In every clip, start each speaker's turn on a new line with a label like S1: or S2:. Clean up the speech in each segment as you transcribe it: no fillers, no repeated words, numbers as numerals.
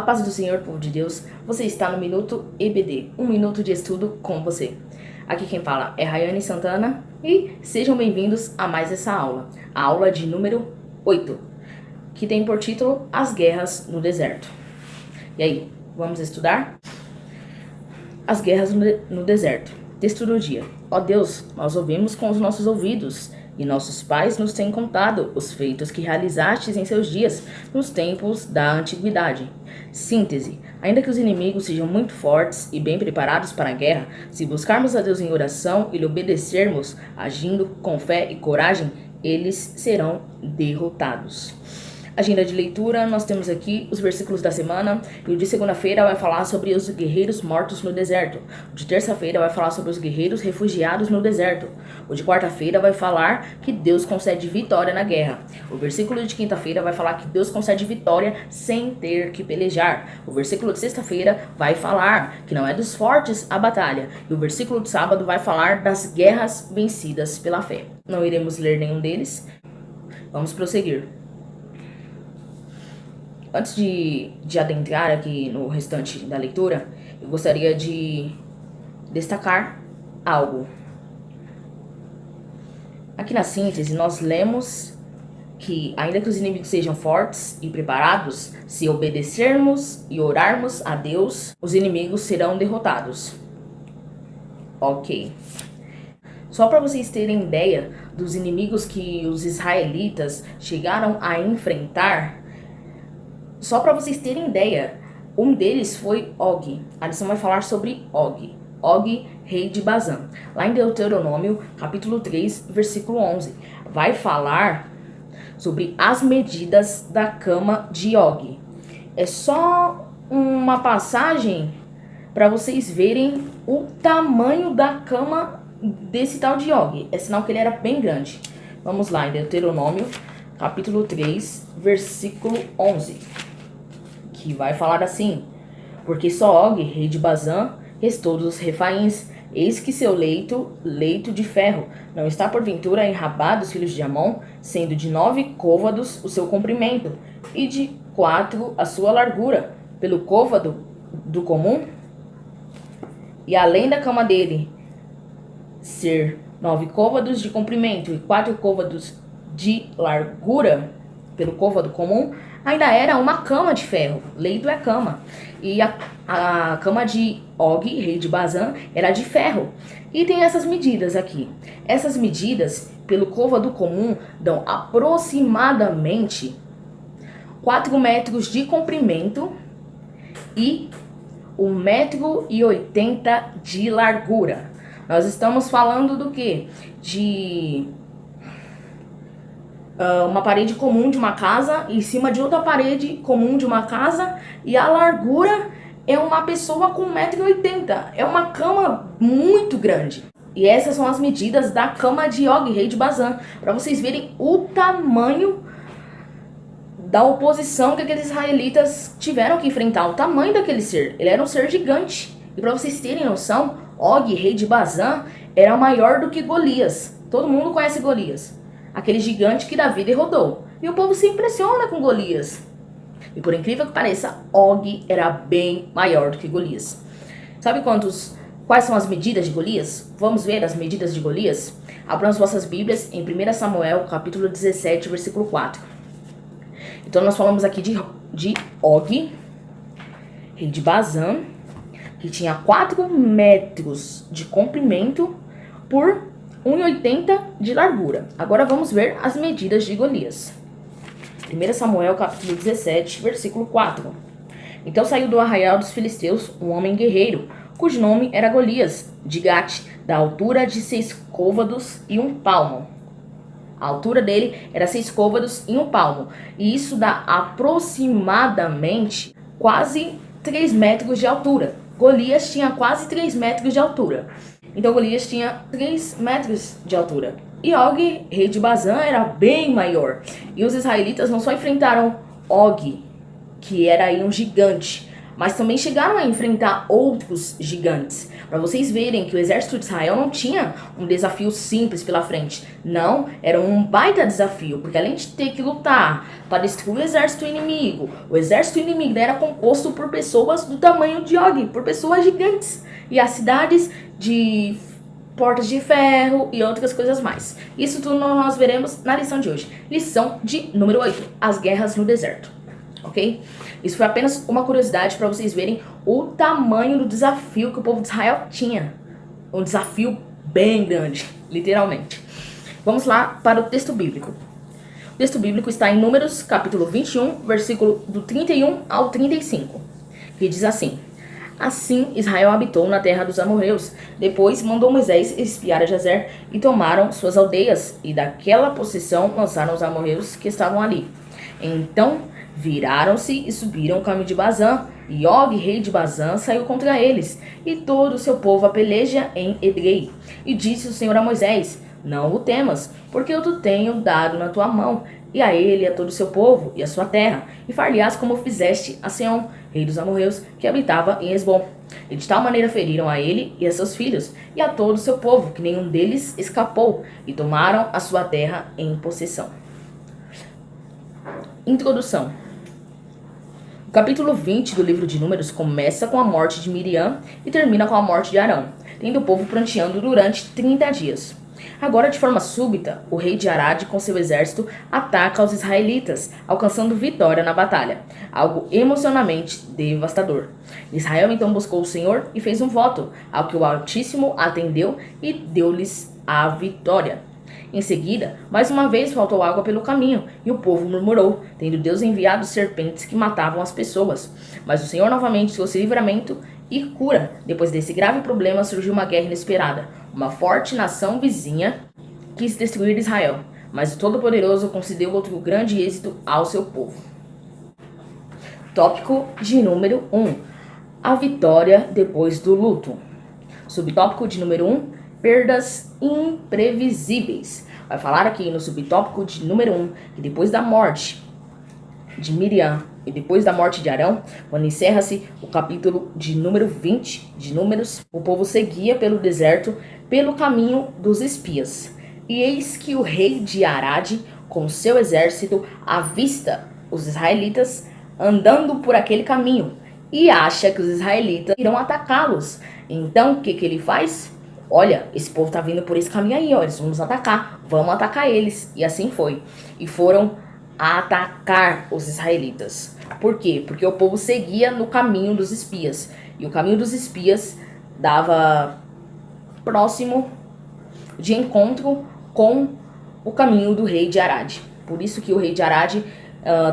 S1: paz do Senhor, povo de Deus, você está no Minuto EBD, um minuto de estudo com você. Aqui quem fala é Rayane Santana e sejam bem-vindos a mais essa aula, a aula de número 8, que tem por título As Guerras no Deserto. E aí, vamos estudar? As Guerras no Deserto. Texto do dia. Ó Deus, nós ouvimos com os nossos ouvidos, e nossos pais nos têm contado os feitos que realizastes em seus dias, nos tempos da antiguidade. Síntese. Ainda que os inimigos sejam muito fortes e bem preparados para a guerra, se buscarmos a Deus em oração e lhe obedecermos, agindo com fé e coragem, eles serão derrotados. Agenda de leitura, nós temos aqui os versículos da semana, e o de segunda-feira vai falar sobre os guerreiros mortos no deserto. O de terça-feira vai falar sobre os guerreiros refugiados no deserto. O de quarta-feira vai falar que Deus concede vitória na guerra. O versículo de quinta-feira vai falar que Deus concede vitória sem ter que pelejar. O versículo de sexta-feira vai falar que não é dos fortes a batalha. E o versículo de sábado vai falar das guerras vencidas pela fé. Não iremos ler nenhum deles. Vamos prosseguir. Antes de adentrar aqui no restante da leitura, eu gostaria de destacar algo. Aqui na síntese, nós lemos que, ainda que os inimigos sejam fortes e preparados, se obedecermos e orarmos a Deus, os inimigos serão derrotados. Ok. Só para vocês terem ideia dos inimigos que os israelitas chegaram a enfrentar, só para vocês terem ideia, um deles foi Og. A lição vai falar sobre Og. Og, rei de Bazã. Lá em Deuteronômio, capítulo 3, versículo 11. Vai falar sobre as medidas da cama de Og. É só uma passagem para vocês verem o tamanho da cama desse tal de Og. É sinal que ele era bem grande. Vamos lá, em Deuteronômio, capítulo 3, versículo 11. Que vai falar assim: porque só Og, rei de Bazã, restou dos refaíns, eis que seu leito de ferro, não está porventura em Rabá dos filhos de Amon, sendo de 9 côvados o seu comprimento, e de 4 a sua largura, pelo côvado do comum? E além da cama dele ser 9 côvados de comprimento e 4 côvados de largura, pelo côvado comum, ainda era uma cama de ferro. Leito é cama. E a cama de Og, rei de Bazã, era de ferro. E tem essas medidas aqui. Essas medidas, pelo côvado comum, dão aproximadamente 4 metros de comprimento e 1,80 m de largura. Nós estamos falando do quê? De uma parede comum de uma casa em cima de outra parede comum de uma casa, e a largura é uma pessoa com 1,80 m. É uma cama muito grande. E essas são as medidas da cama de Og, rei de Bazã, para vocês verem o tamanho da oposição que aqueles israelitas tiveram que enfrentar, o tamanho daquele ser. Ele era um ser gigante. E para vocês terem noção, Og, rei de Bazã, era maior do que Golias. Todo mundo conhece Golias, aquele gigante que Davi derrotou. E o povo se impressiona com Golias. E por incrível que pareça, Og era bem maior do que Golias. Sabe quais são as medidas de Golias? Vamos ver as medidas de Golias? Abram as vossas Bíblias em 1 Samuel, capítulo 17, versículo 4. Então nós falamos aqui de Og, rei de Bazã, que tinha 4 metros de comprimento por 1,80 m de largura. Agora vamos ver as medidas de Golias. 1 Samuel capítulo 17, versículo 4. Então saiu do arraial dos filisteus um homem guerreiro, cujo nome era Golias, de Gate, da altura de 6 côvados e 1 palmo. A altura dele era 6 côvados e 1 palmo. E isso dá aproximadamente quase 3 metros de altura. Golias tinha quase 3 metros de altura. Então Golias tinha 3 metros de altura. E Og, rei de Bazã, era bem maior. E os israelitas não só enfrentaram Og, que era aí um gigante, mas também chegaram a enfrentar outros gigantes. Para vocês verem que o exército de Israel não tinha um desafio simples pela frente. Não, era um baita desafio, porque além de ter que lutar para destruir o exército inimigo era composto por pessoas do tamanho de Og, por pessoas gigantes. E as cidades de portas de ferro e outras coisas mais. Isso tudo nós veremos na lição de hoje. Lição de número 8, as guerras no deserto. Ok? Isso foi apenas uma curiosidade para vocês verem o tamanho do desafio que o povo de Israel tinha. Um desafio bem grande, literalmente. Vamos lá para o texto bíblico. O texto bíblico está em Números, capítulo 21, versículo do 31 ao 35, que diz assim: Assim Israel habitou na terra dos amorreus. Depois mandou Moisés espiar a Jazer, e tomaram suas aldeias, e daquela possessão lançaram os amorreus que estavam ali. Então viraram-se e subiram o caminho de Bazã, e Og, rei de Bazã, saiu contra eles, e todo o seu povo a peleja em Edrei. E disse o Senhor a Moisés: Não o temas, porque eu te tenho dado na tua mão, e a ele e a todo o seu povo, e a sua terra, e far-lhe-ás como fizeste a Seom, rei dos amorreus, que habitava em Esbom. E de tal maneira feriram a ele e a seus filhos, e a todo o seu povo, que nenhum deles escapou, e tomaram a sua terra em possessão. Introdução. O capítulo 20 do livro de Números começa com a morte de Miriam e termina com a morte de Arão, tendo o povo pranteando durante 30 dias. Agora, de forma súbita, o rei de Arad com seu exército ataca os israelitas, alcançando vitória na batalha, algo emocionalmente devastador. Israel então buscou o Senhor e fez um voto, ao que o Altíssimo atendeu e deu-lhes a vitória. Em seguida, mais uma vez faltou água pelo caminho, e o povo murmurou, tendo Deus enviado serpentes que matavam as pessoas. Mas o Senhor novamente trouxe livramento e cura. Depois desse grave problema surgiu uma guerra inesperada. Uma forte nação vizinha quis destruir Israel, mas o Todo-Poderoso concedeu outro grande êxito ao seu povo. Tópico de número 1. A vitória depois do luto. Subtópico de número 1. Perdas imprevisíveis. Vai falar aqui no subtópico de número 1 que depois da morte de Miriam e depois da morte de Arão, quando encerra-se o capítulo de número 20 de Números, o povo seguia pelo deserto pelo caminho dos espias. E eis que o rei de Arad, com seu exército, avista os israelitas andando por aquele caminho e acha que os israelitas irão atacá-los. Então, o que ele faz? Olha, esse povo tá vindo por esse caminho aí, ó, eles vão nos atacar, vamos atacar eles. E assim foi. E foram atacar os israelitas. Por quê? Porque o povo seguia no caminho dos espias. E o caminho dos espias dava próximo de encontro com o caminho do rei de Arad. Por isso que o rei de Arad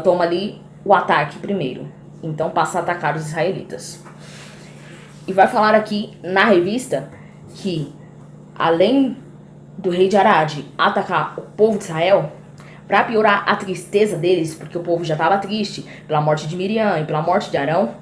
S1: toma ali o ataque primeiro. Então passa a atacar os israelitas. E vai falar aqui na revista que, além do rei de Arad atacar o povo de Israel, para piorar a tristeza deles, porque o povo já estava triste pela morte de Miriam e pela morte de Arão,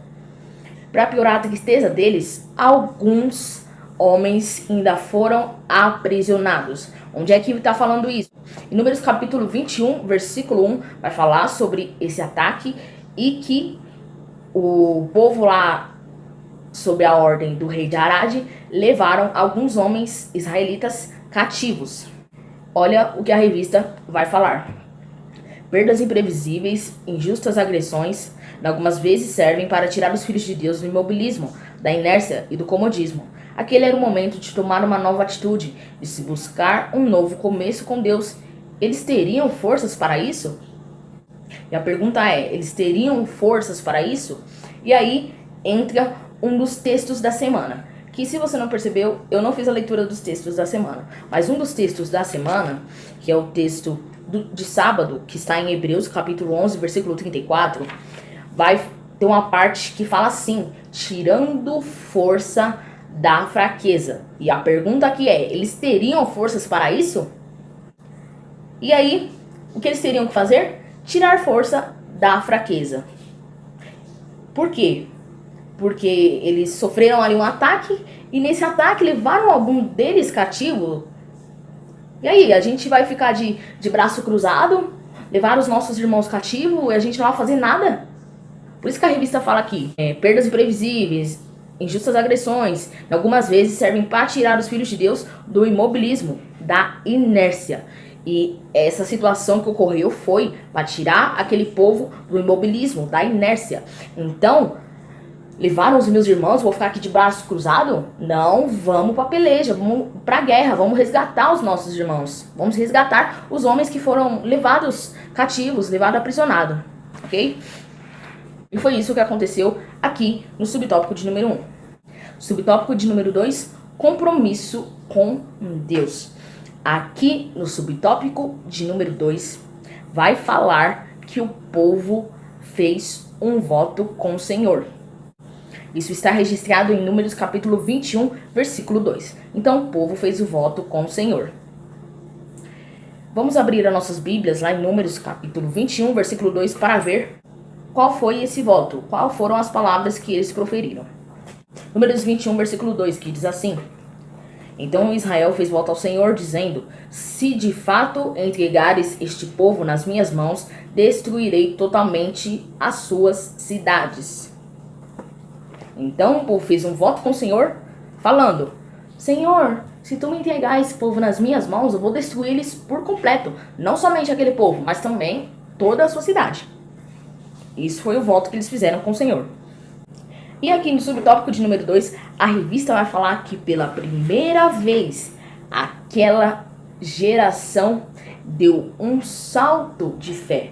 S1: para piorar a tristeza deles, alguns homens ainda foram aprisionados. Onde é que está falando isso? Em Números capítulo 21, versículo 1, vai falar sobre esse ataque e que o povo lá, sob a ordem do rei de Arad, levaram alguns homens israelitas cativos. Olha o que a revista vai falar. Perdas imprevisíveis, injustas agressões, algumas vezes servem para tirar os filhos de Deus do imobilismo, da inércia e do comodismo. Aquele era o momento de tomar uma nova atitude, de se buscar um novo começo com Deus. Eles teriam forças para isso? E a pergunta é, eles teriam forças para isso? E aí entra um dos textos da semana, que se você não percebeu, eu não fiz a leitura dos textos da semana, mas um dos textos da semana, que é o texto de sábado, que está em Hebreus capítulo 11, versículo 34, vai ter uma parte que fala assim, tirando força da fraqueza. E a pergunta aqui é, eles teriam forças para isso? E aí, o que eles teriam que fazer? Tirar força da fraqueza. Por quê? Porque eles sofreram ali um ataque e nesse ataque levaram algum deles cativo. E aí, a gente vai ficar de braço cruzado, levar os nossos irmãos cativos e a gente não vai fazer nada? Por isso que a revista fala aqui, perdas imprevisíveis, injustas agressões, algumas vezes servem para tirar os filhos de Deus do imobilismo, da inércia. E essa situação que ocorreu foi para tirar aquele povo do imobilismo, da inércia. Então, levaram os meus irmãos, vou ficar aqui de braço cruzado? Não, vamos para peleja, vamos para a guerra, vamos resgatar os nossos irmãos. Vamos resgatar os homens que foram levados cativos, levados aprisionados, ok? E foi isso que aconteceu aqui no subtópico de número 1. Subtópico de número 2, compromisso com Deus. Aqui no subtópico de número 2, vai falar que o povo fez um voto com o Senhor. Isso está registrado em Números capítulo 21, versículo 2. Então o povo fez o voto com o Senhor. Vamos abrir as nossas Bíblias lá em Números capítulo 21, versículo 2, para ver qual foi esse voto, quais foram as palavras que eles proferiram. Números 21, versículo 2, que diz assim: Então Israel fez voto ao Senhor, dizendo: Se de fato entregares este povo nas minhas mãos, destruirei totalmente as suas cidades. Então o povo fez um voto com o Senhor, falando: Senhor, se tu me entregar esse povo nas minhas mãos, eu vou destruir eles por completo. Não somente aquele povo, mas também toda a sua cidade. Isso foi o voto que eles fizeram com o Senhor. E aqui no subtópico de número 2, a revista vai falar que pela primeira vez aquela geração deu um salto de fé.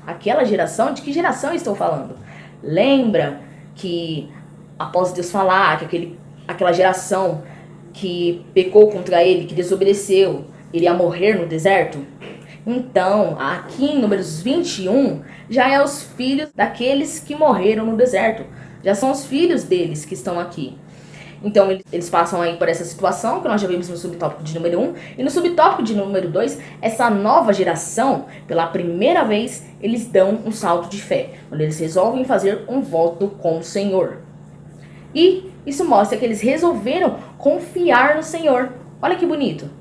S1: Aquela geração, de que geração eu estou falando? Lembra que após Deus falar que aquela geração que pecou contra ele, que desobedeceu, iria morrer no deserto? Então, aqui em Números 21, já é os filhos daqueles que morreram no deserto. Já são os filhos deles que estão aqui. Então, eles passam aí por essa situação que nós já vimos no subtópico de número 1. E no subtópico de número 2, essa nova geração, pela primeira vez, eles dão um salto de fé, onde eles resolvem fazer um voto com o Senhor. E isso mostra que eles resolveram confiar no Senhor. Olha que bonito.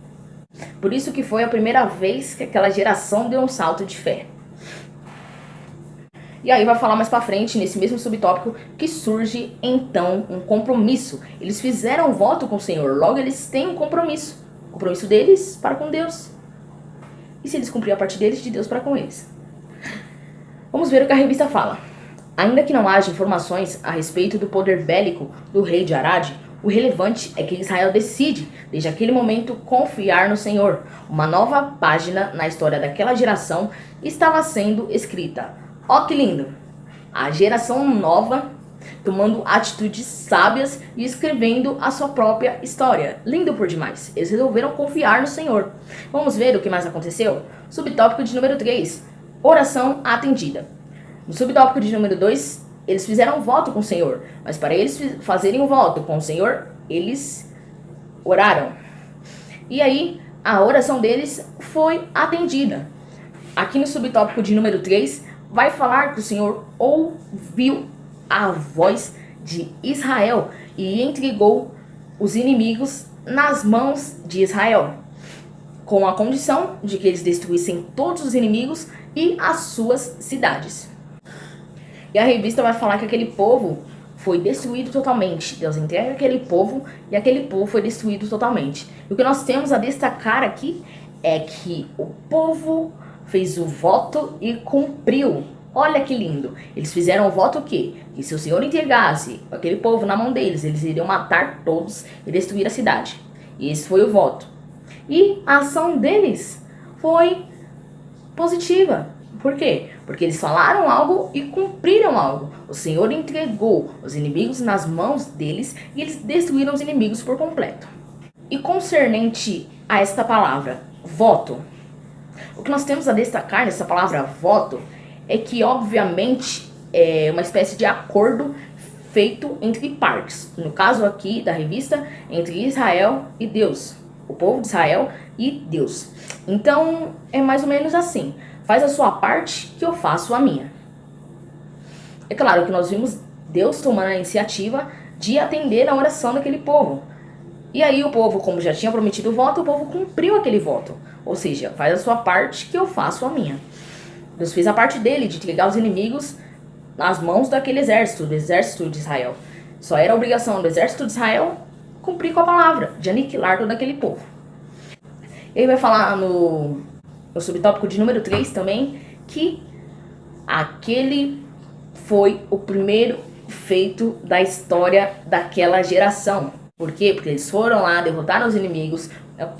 S1: Por isso que foi a primeira vez que aquela geração deu um salto de fé. E aí vai falar mais pra frente, nesse mesmo subtópico, que surge então um compromisso. Eles fizeram um voto com o Senhor, logo eles têm um compromisso. O compromisso deles para com Deus. E se eles cumpriram a parte deles, de Deus para com eles. Vamos ver o que a revista fala. Ainda que não haja informações a respeito do poder bélico do rei de Arad, o relevante é que Israel decide, desde aquele momento, confiar no Senhor. Uma nova página na história daquela geração estava sendo escrita. Ó que lindo! A geração nova tomando atitudes sábias e escrevendo a sua própria história. Lindo por demais. Eles resolveram confiar no Senhor. Vamos ver o que mais aconteceu? Subtópico de número 3. Oração atendida. No subtópico de número 2, eles fizeram um voto com o Senhor. Mas para eles fazerem um voto com o Senhor, eles oraram. E aí, a oração deles foi atendida. Aqui no subtópico de número 3, vai falar que o Senhor ouviu a voz de Israel e entregou os inimigos nas mãos de Israel, com a condição de que eles destruíssem todos os inimigos e as suas cidades. E a revista vai falar que aquele povo foi destruído totalmente. Deus entrega aquele povo e aquele povo foi destruído totalmente. E o que nós temos a destacar aqui é que o povo fez o voto e cumpriu. Olha que lindo. Eles fizeram o voto o quê? Que se o Senhor entregasse aquele povo na mão deles, eles iriam matar todos e destruir a cidade. E esse foi o voto. E a ação deles foi positiva. Por quê? Porque eles falaram algo e cumpriram algo. O Senhor entregou os inimigos nas mãos deles e eles destruíram os inimigos por completo. E concernente a esta palavra, voto, o que nós temos a destacar nessa palavra voto é que, obviamente, é uma espécie de acordo feito entre partes. No caso aqui da revista, entre Israel e Deus. O povo de Israel e Deus. Então, é mais ou menos assim. Faz a sua parte que eu faço a minha. É claro que nós vimos Deus tomando a iniciativa de atender a oração daquele povo. E aí o povo, como já tinha prometido o voto, o povo cumpriu aquele voto. Ou seja, faz a sua parte que eu faço a minha. Deus fez a parte dele de entregar os inimigos nas mãos daquele exército, do exército de Israel. Só era obrigação do exército de Israel cumprir com a palavra, de aniquilar todo aquele povo. Ele vai falar no subtópico de número 3 também, que aquele foi o primeiro feito da história daquela geração. Por quê? Porque eles foram lá, derrotaram os inimigos,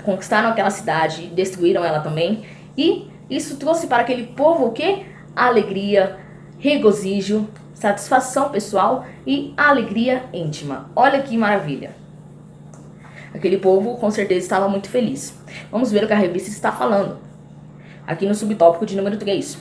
S1: conquistaram aquela cidade, destruíram ela também. E isso trouxe para aquele povo o quê? Alegria, regozijo, satisfação pessoal e alegria íntima. Olha que maravilha. Aquele povo com certeza estava muito feliz. Vamos ver o que a revista está falando. Aqui no subtópico de número 3.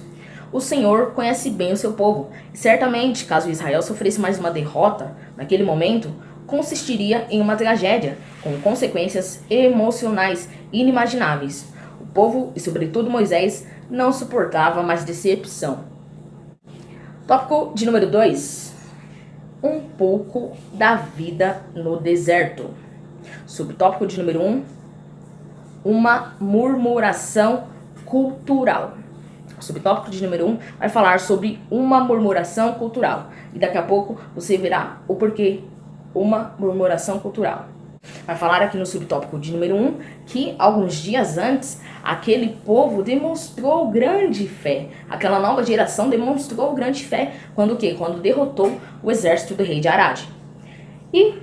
S1: O Senhor conhece bem o seu povo. E certamente, caso Israel sofresse mais uma derrota, naquele momento, consistiria em uma tragédia, com consequências emocionais inimagináveis. O povo, e sobretudo Moisés, não suportava mais decepção. Tópico de número 2. Um pouco da vida no deserto. Subtópico de número 1. Uma murmuração cultural. O subtópico de número 1 vai falar sobre uma murmuração cultural. E daqui a pouco você verá o porquê uma murmuração cultural. Vai falar aqui no subtópico de número 1 que alguns dias antes aquele povo demonstrou grande fé. Aquela nova geração demonstrou grande fé. Quando o quê? Quando derrotou o exército do rei de Arad. E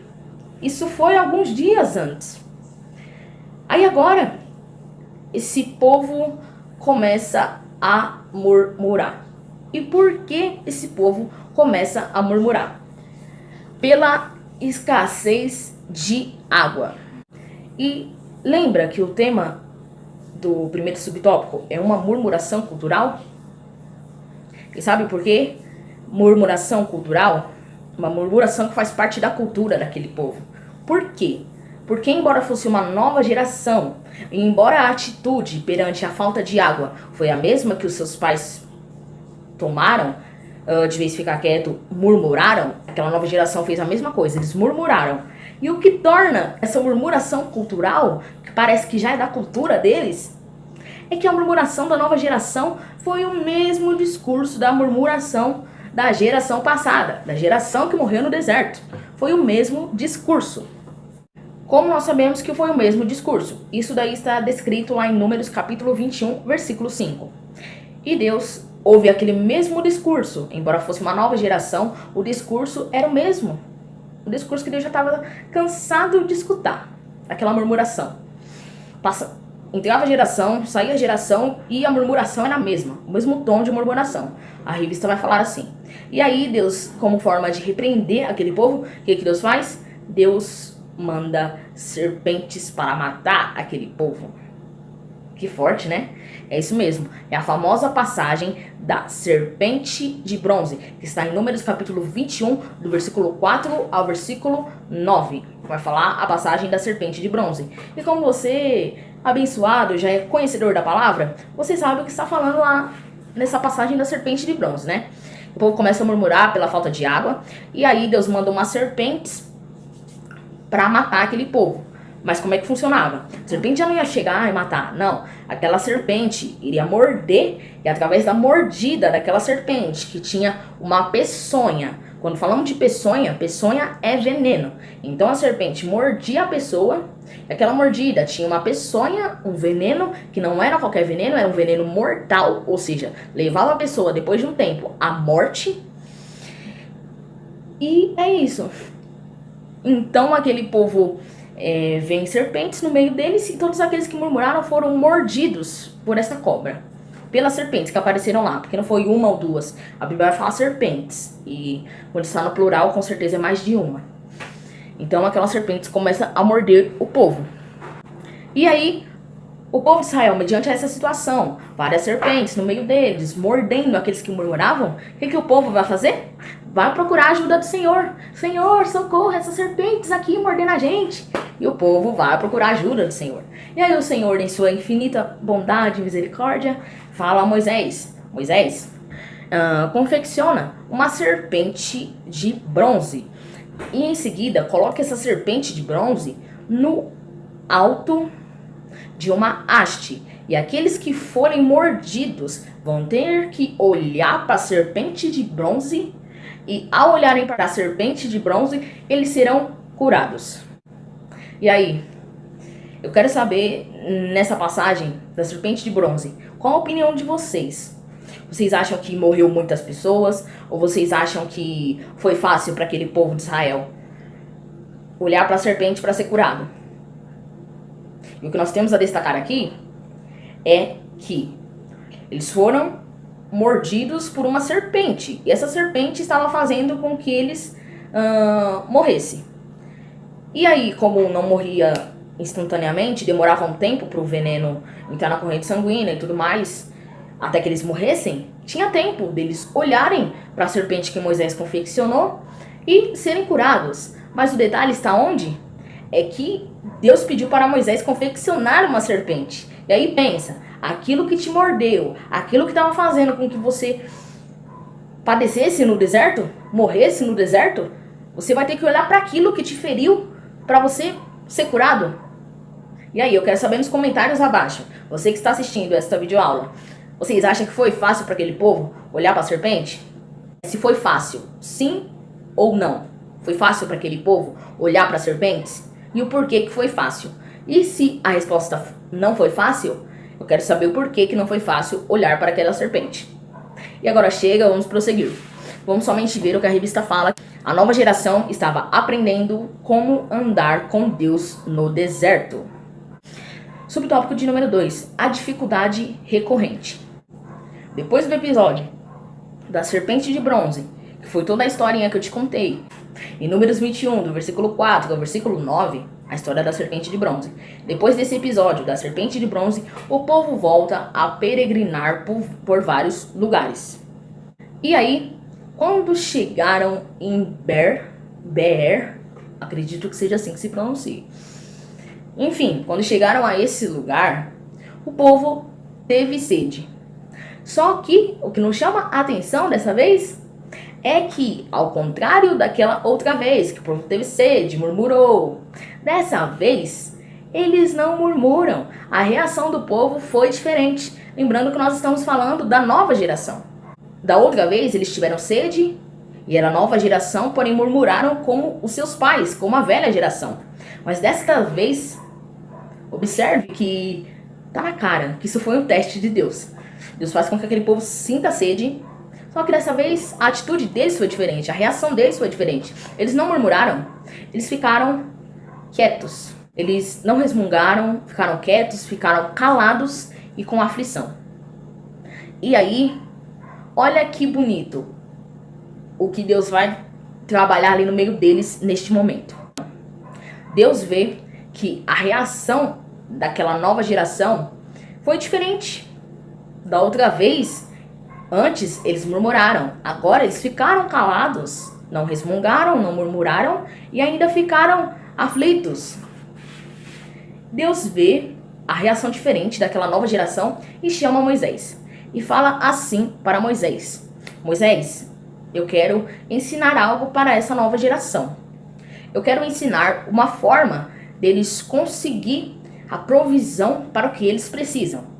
S1: isso foi alguns dias antes. Aí agora, esse povo começa a murmurar. E por que esse povo começa a murmurar? Pela escassez de água. E lembra que o tema do primeiro subtópico é uma murmuração cultural? E sabe por quê? Murmuração cultural? Uma murmuração que faz parte da cultura daquele povo. Por quê? Porque embora fosse uma nova geração, e embora a atitude perante a falta de água foi a mesma que os seus pais tomaram, de vez ficar quieto, murmuraram, aquela nova geração fez a mesma coisa, eles murmuraram. E o que torna essa murmuração cultural, que parece que já é da cultura deles, é que a murmuração da nova geração foi o mesmo discurso da murmuração da geração passada, da geração que morreu no deserto. Foi o mesmo discurso. Como nós sabemos que foi o mesmo discurso? Isso daí está descrito lá em Números capítulo 21, versículo 5. E Deus ouve aquele mesmo discurso. Embora fosse uma nova geração, o discurso era o mesmo. O discurso que Deus já estava cansado de escutar. Aquela murmuração. Entrava a geração, saía a geração e a murmuração era a mesma. O mesmo tom de murmuração. A revista vai falar assim. E aí Deus, como forma de repreender aquele povo, o que Deus faz? Deus manda serpentes para matar aquele povo. Que forte, né? É isso mesmo. É a famosa passagem da serpente de bronze, que está em Números capítulo 21, do versículo 4 ao versículo 9. Vai falar a passagem da serpente de bronze. E como você, abençoado, já é conhecedor da palavra, você sabe o que está falando lá nessa passagem da serpente de bronze, né? O povo começa a murmurar pela falta de água, e aí Deus manda umas serpentes para matar aquele povo. Mas como é que funcionava? A serpente já não ia chegar e matar. Não, aquela serpente iria morder, e através da mordida daquela serpente, que tinha uma peçonha. Quando falamos de peçonha, peçonha é veneno. Então a serpente mordia a pessoa, e aquela mordida tinha uma peçonha, um veneno, que não era qualquer veneno, era um veneno mortal. Ou seja, levava a pessoa, depois de um tempo, à morte. E é isso. Então aquele povo vem serpentes no meio deles, e todos aqueles que murmuraram foram mordidos por essa cobra, pelas serpentes que apareceram lá, porque não foi uma ou duas. A Bíblia vai falar serpentes, e quando está no plural, com certeza é mais de uma. Então aquelas serpentes começam a morder o povo. E aí, o povo de Israel, mediante essa situação, várias serpentes no meio deles, mordendo aqueles que murmuravam, o que o povo vai fazer? Vai procurar a ajuda do Senhor. Senhor, socorro, essas serpentes aqui mordendo a gente. E o povo vai procurar a ajuda do Senhor. E aí o Senhor, em sua infinita bondade e misericórdia, fala a Moisés: Moisés, confecciona uma serpente de bronze. E em seguida, coloque essa serpente de bronze no alto de uma haste. E aqueles que forem mordidos vão ter que olhar para a serpente de bronze e ao olharem para a serpente de bronze, eles serão curados. E aí, eu quero saber, nessa passagem da serpente de bronze, qual a opinião de vocês? Vocês acham que morreu muitas pessoas? Ou vocês acham que foi fácil para aquele povo de Israel olhar para a serpente para ser curado? E o que nós temos a destacar aqui é que eles foram mordidos por uma serpente. E essa serpente estava fazendo com que eles morressem. E aí, como não morria instantaneamente, demorava um tempo para o veneno entrar na corrente sanguínea e tudo mais, até que eles morressem, tinha tempo deles olharem para a serpente que Moisés confeccionou e serem curados. Mas o detalhe está onde? É que Deus pediu para Moisés confeccionar uma serpente. E aí pensa, aquilo que te mordeu, aquilo que estava fazendo com que você padecesse no deserto, morresse no deserto, você vai ter que olhar para aquilo que te feriu para você ser curado. E aí, eu quero saber nos comentários abaixo, você que está assistindo esta videoaula, vocês acham que foi fácil para aquele povo olhar para a serpente? Se foi fácil, sim ou não? Foi fácil para aquele povo olhar para as serpentes? E o porquê que foi fácil? E se a resposta não foi fácil, eu quero saber o porquê que não foi fácil olhar para aquela serpente. E agora chega, vamos prosseguir. Vamos somente ver o que a revista fala. A nova geração estava aprendendo como andar com Deus no deserto. Subtópico de número 2. A dificuldade recorrente. Depois do episódio da serpente de bronze, que foi toda a historinha que eu te contei, em Números 21, do versículo 4 ao versículo 9, a história da serpente de bronze. Depois desse episódio da serpente de bronze, o povo volta a peregrinar por vários lugares. E aí, quando chegaram em Beer, acredito que seja assim que se pronuncia. Enfim, quando chegaram a esse lugar, o povo teve sede. Só que o que nos chama a atenção dessa vez é que, ao contrário daquela outra vez que o povo teve sede, murmurou, dessa vez eles não murmuram. A reação do povo foi diferente. Lembrando que nós estamos falando da nova geração. Da outra vez eles tiveram sede e era a nova geração, porém murmuraram como os seus pais, como a velha geração. Mas desta vez, observe que tá na cara que isso foi um teste de Deus. Deus faz com que aquele povo sinta sede. Só que dessa vez a atitude deles foi diferente, a reação deles foi diferente. Eles não murmuraram, eles ficaram quietos. Eles não resmungaram, ficaram quietos, ficaram calados e com aflição. E aí, olha que bonito o que Deus vai trabalhar ali no meio deles neste momento. Deus vê que a reação daquela nova geração foi diferente. Da outra vez, antes eles murmuraram, agora eles ficaram calados, não resmungaram, não murmuraram e ainda ficaram aflitos. Deus vê a reação diferente daquela nova geração e chama Moisés. E fala assim para Moisés: Moisés, eu quero ensinar algo para essa nova geração. Eu quero ensinar uma forma deles conseguir a provisão para o que eles precisam.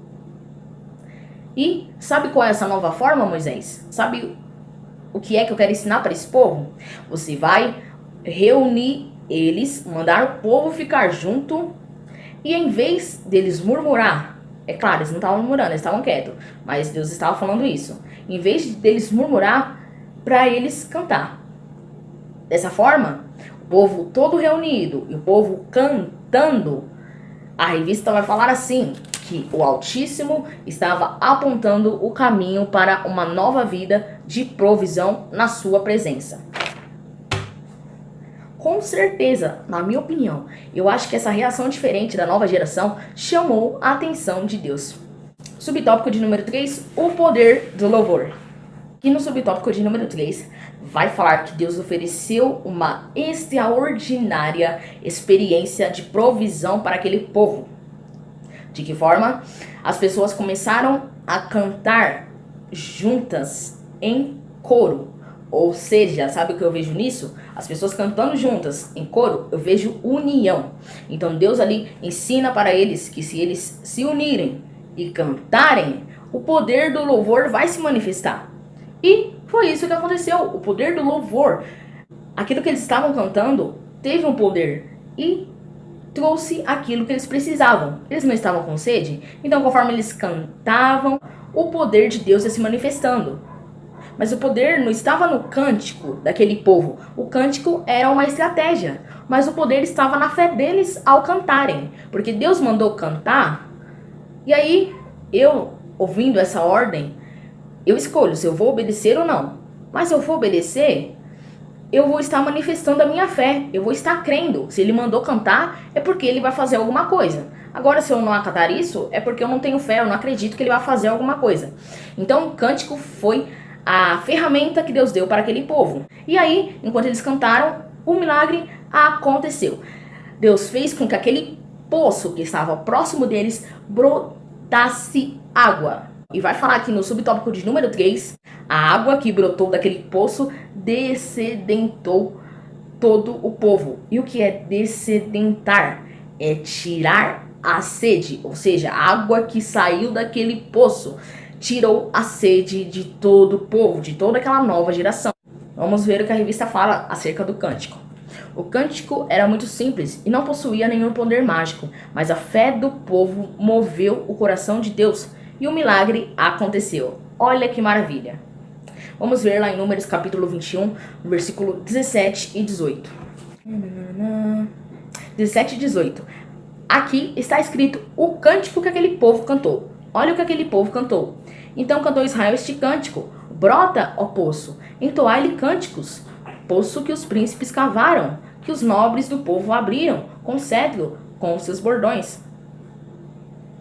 S1: E sabe qual é essa nova forma, Moisés? Sabe o que é que eu quero ensinar para esse povo? Você vai reunir eles, mandar o povo ficar junto e em vez deles murmurar, é claro, eles não estavam murmurando, eles estavam quietos, mas Deus estava falando isso. Em vez deles murmurar, para eles cantar. Dessa forma, o povo todo reunido e o povo cantando, a revista vai falar assim, que o Altíssimo estava apontando o caminho para uma nova vida de provisão na sua presença. Com certeza, na minha opinião, eu acho que essa reação diferente da nova geração chamou a atenção de Deus. Subtópico de número 3, o poder do louvor. E no subtópico de número 3, vai falar que Deus ofereceu uma extraordinária experiência de provisão para aquele povo. De que forma? As pessoas começaram a cantar juntas em coro. Ou seja, sabe o que eu vejo nisso? As pessoas cantando juntas em coro, eu vejo união. Então Deus ali ensina para eles que se eles se unirem e cantarem, o poder do louvor vai se manifestar. E foi isso que aconteceu. O poder do louvor, aquilo que eles estavam cantando, teve um poder e trouxe aquilo que eles precisavam. Eles não estavam com sede? Então, conforme eles cantavam, o poder de Deus ia se manifestando. Mas o poder não estava no cântico daquele povo. O cântico era uma estratégia. Mas o poder estava na fé deles ao cantarem. Porque Deus mandou cantar. E aí, eu, ouvindo essa ordem, eu escolho se eu vou obedecer ou não. Mas se eu for obedecer, eu vou estar manifestando a minha fé. Eu vou estar crendo. Se ele mandou cantar, é porque ele vai fazer alguma coisa. Agora, se eu não acatar isso, é porque eu não tenho fé, eu não acredito que ele vai fazer alguma coisa. Então, o cântico foi a ferramenta que Deus deu para aquele povo. E aí, enquanto eles cantaram, o milagre aconteceu. Deus fez com que aquele poço que estava próximo deles brotasse água. E vai falar aqui no subtópico de número 3, a água que brotou daquele poço dessedentou todo o povo. E o que é dessedentar? É tirar a sede, ou seja, a água que saiu daquele poço tirou a sede de todo o povo, de toda aquela nova geração. Vamos ver o que a revista fala acerca do cântico. O cântico era muito simples e não possuía nenhum poder mágico, mas a fé do povo moveu o coração de Deus e o milagre aconteceu. Olha que maravilha! Vamos ver lá em Números capítulo 21, versículo 17 e 18. 17 e 18. Aqui está escrito o cântico que aquele povo cantou. Olha o que aquele povo cantou. Então cantou Israel este cântico: brota, ó poço, entoai-lhe cânticos, poço que os príncipes cavaram, que os nobres do povo abriram, com cedro, com os seus bordões.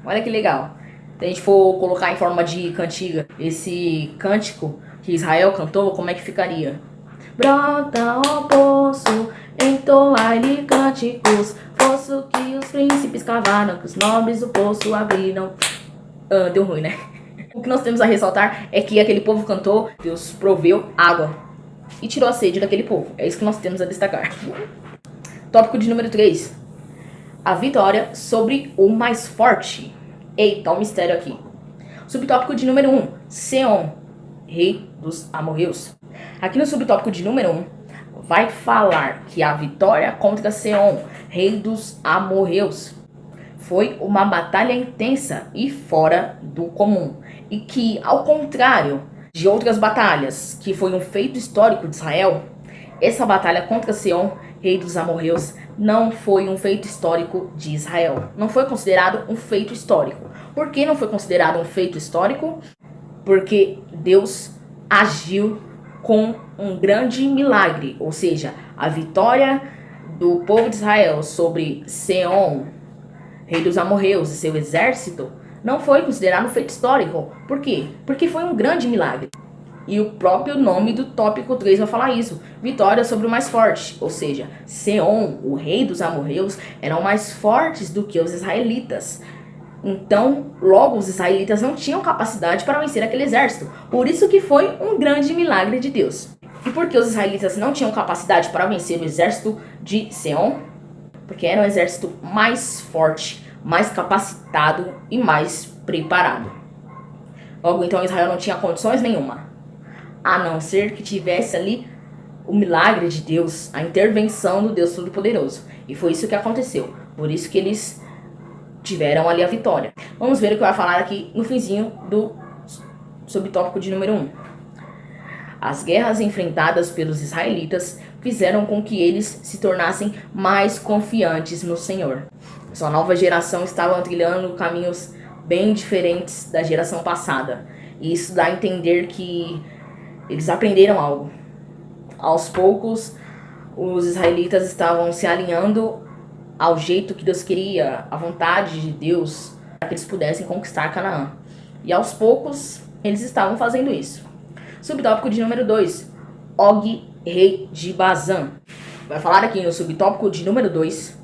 S1: Olha que legal. Se a gente for colocar em forma de cantiga esse cântico que Israel cantou, como é que ficaria? Brota, ó poço, entoai-lhe cânticos, poço que os príncipes cavaram, que os nobres do poço abriram. Deu ruim, né? O que nós temos a ressaltar é que aquele povo cantou, Deus proveu água e tirou a sede daquele povo. É isso que nós temos a destacar. Tópico de número 3. A vitória sobre o mais forte. Eita, o mistério aqui. Subtópico de número 1. Seom, rei dos amorreus. Aqui no subtópico de número 1, vai falar que a vitória contra Seom, rei dos amorreus, foi uma batalha intensa e fora do comum. E que, ao contrário de outras batalhas, que foi um feito histórico de Israel, essa batalha contra Seom, rei dos amorreus, não foi um feito histórico de Israel. Não foi considerado um feito histórico. Por que não foi considerado um feito histórico? Porque Deus agiu com um grande milagre. Ou seja, a vitória do povo de Israel sobre Seom, rei dos amorreus, e seu exército, não foi considerado um feito histórico. Por quê? Porque foi um grande milagre. E o próprio nome do tópico 3 vai falar isso. Vitória sobre o mais forte. Ou seja, Seom, o rei dos amorreus, eram mais fortes do que os israelitas. Então, logo, os israelitas não tinham capacidade para vencer aquele exército. Por isso que foi um grande milagre de Deus. E por que os israelitas não tinham capacidade para vencer o exército de Seom? Porque era um exército mais forte, mais capacitado e mais preparado. Logo, então, Israel não tinha condições nenhuma, a não ser que tivesse ali o milagre de Deus, a intervenção do Deus Todo-Poderoso. E foi isso que aconteceu. Por isso que eles tiveram ali a vitória. Vamos ver o que vai falar aqui no finzinho do subtópico de número 1. As guerras enfrentadas pelos israelitas fizeram com que eles se tornassem mais confiantes no Senhor. Sua nova geração estava trilhando caminhos bem diferentes da geração passada. E isso dá a entender que eles aprenderam algo. Aos poucos, os israelitas estavam se alinhando ao jeito que Deus queria, à vontade de Deus, para que eles pudessem conquistar Canaã. E aos poucos, eles estavam fazendo isso. Subtópico de número 2. Og, rei de Bazã. Vai falar aqui no subtópico de número 2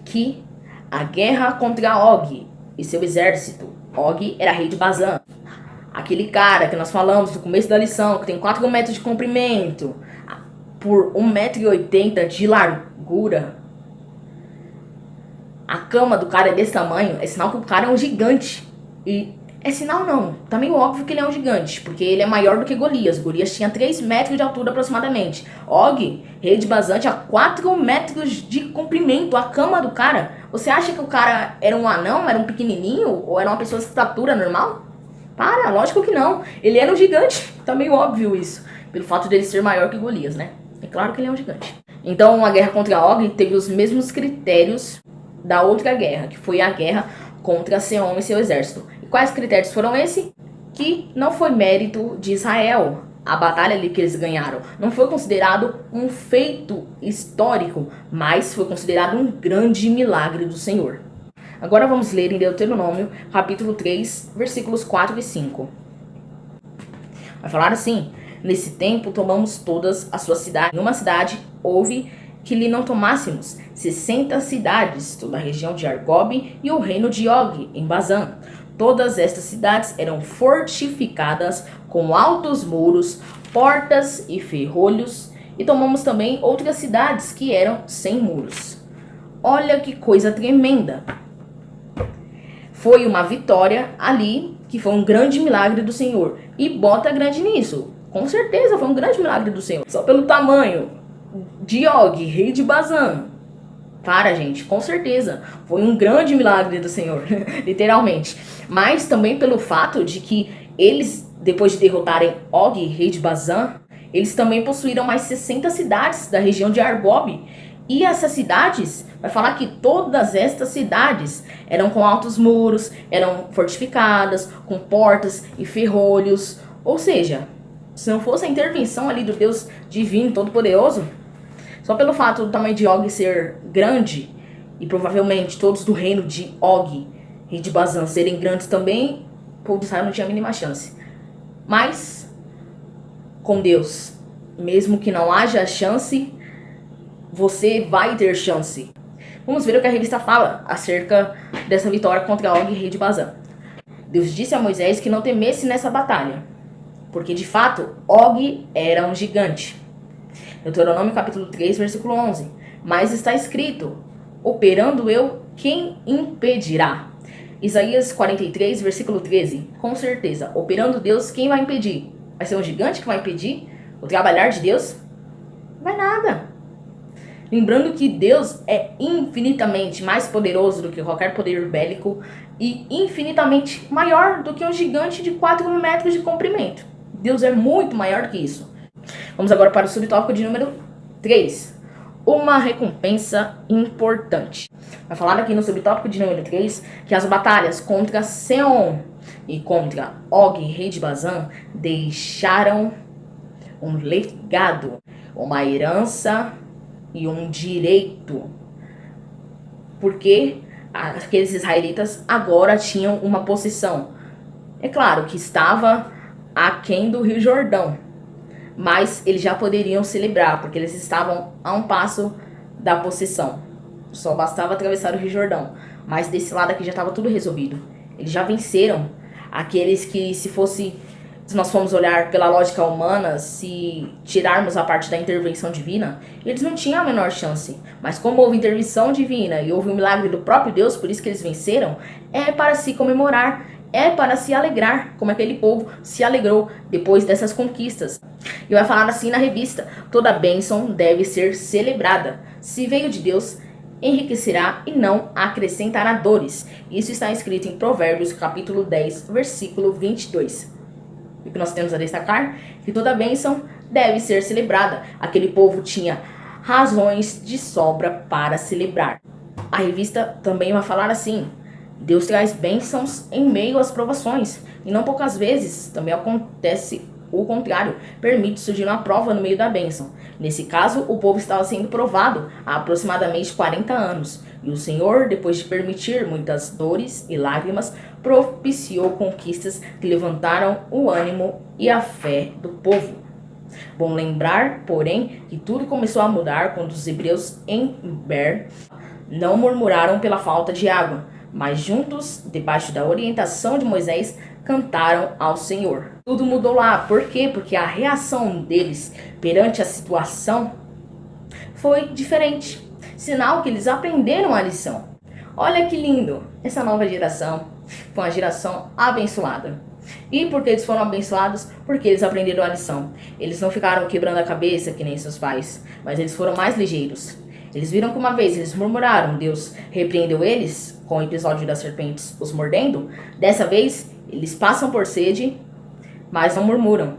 S1: que a guerra contra Og e seu exército. Og era rei de Bazã. Aquele cara que nós falamos no começo da lição, que tem 4 metros de comprimento, por 1,80 m de largura. A cama do cara é desse tamanho, é sinal que o cara é um gigante. E É sinal não, tá meio óbvio que ele é um gigante, porque ele é maior do que Golias. Golias tinha 3 metros de altura aproximadamente. Og, rei de Bazã, tinha 4 metros de comprimento, a cama do cara. Você acha que o cara era um anão, era um pequenininho, ou era uma pessoa de estatura normal? Para, lógico que não. Ele era um gigante, tá meio óbvio isso, pelo fato dele ser maior que Golias, né? É claro que ele é um gigante. Então a guerra contra Og teve os mesmos critérios da outra guerra, que foi a guerra contra Seom e seu exército. Quais critérios foram esses? Que não foi mérito de Israel. A batalha ali que eles ganharam não foi considerado um feito histórico, mas foi considerado um grande milagre do Senhor. Agora vamos ler em Deuteronômio, capítulo 3, versículos 4 e 5. Vai falar assim: nesse tempo tomamos todas as suas cidades. Em uma cidade houve que lhe não tomássemos 60 cidades, toda a região de Argob e o reino de Og, em Bazã. Todas estas cidades eram fortificadas com altos muros, portas e ferrolhos, e tomamos também outras cidades que eram sem muros. Olha que coisa tremenda! Foi uma vitória ali, que foi um grande milagre do Senhor. E bota grande nisso. Com certeza foi um grande milagre do Senhor. Só pelo tamanho de Og, rei de Bazã. Para, gente, com certeza. Foi um grande milagre do Senhor, literalmente. Mas também pelo fato de que eles, depois de derrotarem Og, rei de Bazã, eles também possuíram mais 60 cidades da região de Argob. E essas cidades, vai falar que todas estas cidades eram com altos muros, eram fortificadas, com portas e ferrolhos. Ou seja, se não fosse a intervenção ali do Deus divino, todo-poderoso, só pelo fato do tamanho de Og ser grande, e provavelmente todos do reino de Og, rei de Bazã, serem grandes também, o povo de Israel não tinha a mínima chance. Mas, com Deus, mesmo que não haja chance, você vai ter chance. Vamos ver o que a revista fala acerca dessa vitória contra Og, rei de Bazã. Deus disse a Moisés que não temesse nessa batalha, porque de fato Og era um gigante. Deuteronômio capítulo 3, versículo 11. Mas está escrito: operando eu, quem impedirá? Isaías 43, versículo 13. Com certeza, operando Deus, quem vai impedir? Vai ser um gigante que vai impedir o trabalhar de Deus? Vai nada. Lembrando que Deus é infinitamente mais poderoso do que qualquer poder bélico e infinitamente maior do que um gigante de 4 metros de comprimento. Deus é muito maior do que isso. Vamos agora para o subtópico de número 3. Uma recompensa importante. Vai falar aqui no subtópico de número 3 que as batalhas contra Seom e contra Og, rei de Bazã, deixaram um legado, uma herança e um direito. Porque aqueles israelitas agora tinham uma possessão. É claro que estava aquém do Rio Jordão, mas eles já poderiam celebrar, porque eles estavam a um passo da possessão. Só bastava atravessar o Rio Jordão. Mas desse lado aqui já estava tudo resolvido. Eles já venceram aqueles que, se nós formos olhar pela lógica humana, se tirarmos a parte da intervenção divina, eles não tinham a menor chance. Mas como houve intervenção divina e houve um milagre do próprio Deus, por isso que eles venceram, é para se comemorar, é para se alegrar, como aquele povo se alegrou depois dessas conquistas. E vai falar assim na revista: toda bênção deve ser celebrada. Se veio de Deus, enriquecerá e não acrescentará dores. Isso está escrito em Provérbios capítulo 10, versículo 22. O que nós temos a destacar? Que toda bênção deve ser celebrada. Aquele povo tinha razões de sobra para celebrar. A revista também vai falar assim: Deus traz bênçãos em meio às provações. E não poucas vezes também acontece o contrário. Permite surgir uma prova no meio da bênção. Nesse caso, o povo estava sendo provado há aproximadamente 40 anos. E o Senhor, depois de permitir muitas dores e lágrimas, propiciou conquistas que levantaram o ânimo e a fé do povo. Bom lembrar, porém, que tudo começou a mudar quando os hebreus em Ber não murmuraram pela falta de água, mas juntos, debaixo da orientação de Moisés, cantaram ao Senhor. Tudo mudou lá. Por quê? Porque a reação deles perante a situação foi diferente. Sinal que eles aprenderam a lição. Olha que lindo essa nova geração. Foi uma geração abençoada. E por que eles foram abençoados? Porque eles aprenderam a lição. Eles não ficaram quebrando a cabeça que nem seus pais, mas eles foram mais ligeiros. Eles viram que uma vez eles murmuraram, Deus repreendeu eles com o episódio das serpentes os mordendo. Dessa vez, eles passam por sede, mas não murmuram.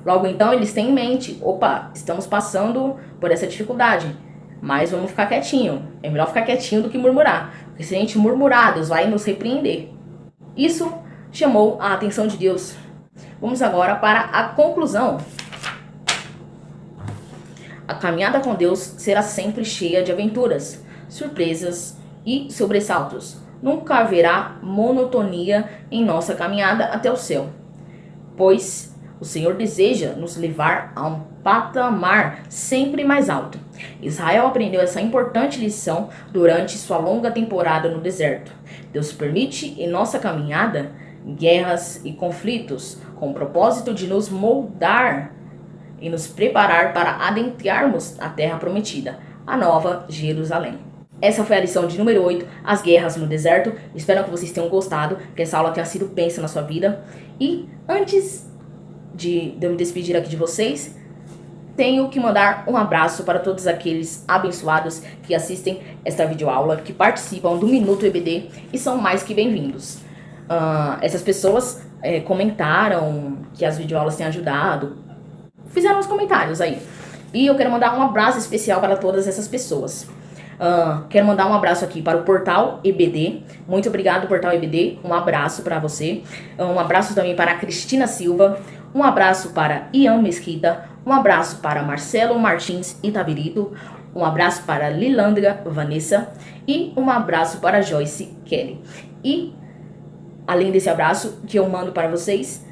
S1: Logo então, eles têm em mente, opa, estamos passando por essa dificuldade, mas vamos ficar quietinho. É melhor ficar quietinho do que murmurar, porque se a gente murmurar, Deus vai nos repreender. Isso chamou a atenção de Deus. Vamos agora para a conclusão. A caminhada com Deus será sempre cheia de aventuras, surpresas e sobressaltos. Nunca haverá monotonia em nossa caminhada até o céu, pois o Senhor deseja nos levar a um patamar sempre mais alto. Israel aprendeu essa importante lição durante sua longa temporada no deserto. Deus permite em nossa caminhada guerras e conflitos com o propósito de nos moldar e nos preparar para adentrarmos a terra prometida, a nova Jerusalém. Essa foi a lição de número 8, as guerras no deserto. Espero que vocês tenham gostado, que essa aula tenha sido bênção na sua vida. E antes de eu me despedir aqui de vocês, tenho que mandar um abraço para todos aqueles abençoados que assistem esta videoaula, que participam do Minuto EBD e são mais que bem-vindos. Essas pessoas comentaram que as videoaulas têm ajudado, fizeram uns comentários aí. E eu quero mandar um abraço especial para todas essas pessoas. Quero mandar um abraço aqui para o Portal EBD. Muito obrigado, Portal EBD. Um abraço para você. Um abraço também para a Cristina Silva. Um abraço para Ian Mesquita. Um abraço para Marcelo Martins Itabirito. Um abraço para Lilandra Vanessa. E um abraço para Joyce Kelly. E, além desse abraço que eu mando para vocês,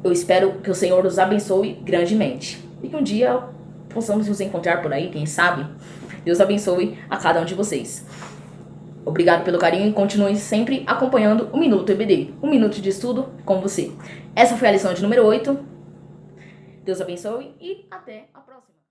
S1: eu espero que o Senhor os abençoe grandemente. E que um dia possamos nos encontrar por aí, quem sabe. Deus abençoe a cada um de vocês. Obrigado pelo carinho e continue sempre acompanhando o Minuto EBD. Um minuto de estudo com você. Essa foi a lição de número 8. Deus abençoe e até a próxima.